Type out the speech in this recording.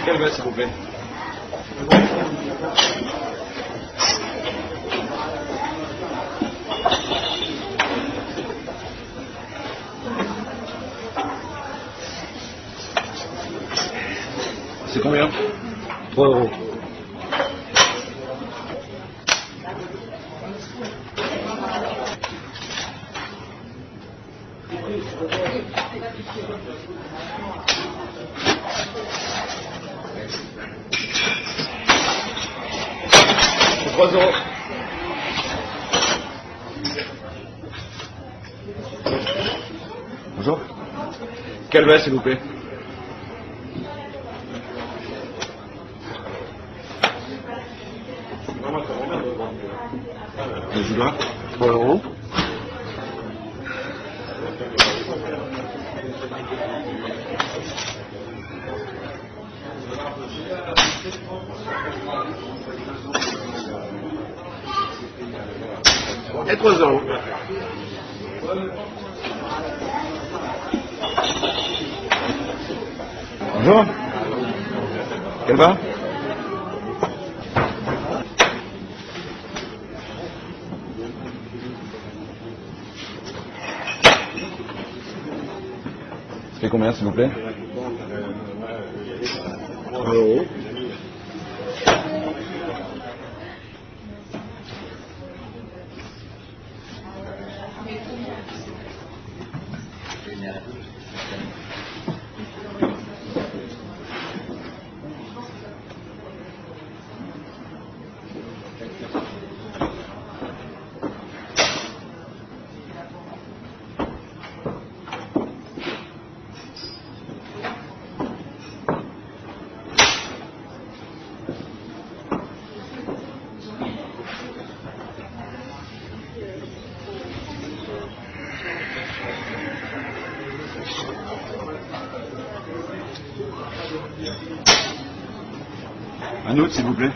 Quelle baisse, s'il vous plaît? C'est combien? 3 euros. C'est 3 euros. Bonjour. Quelle baisse, s'il vous plaît? Le Judas, 3 euros. Et 3 euros. Bonjour. Quelle va? C'est combien, s'il vous plaît? 3 euros. Un autre, s'il vous plaît.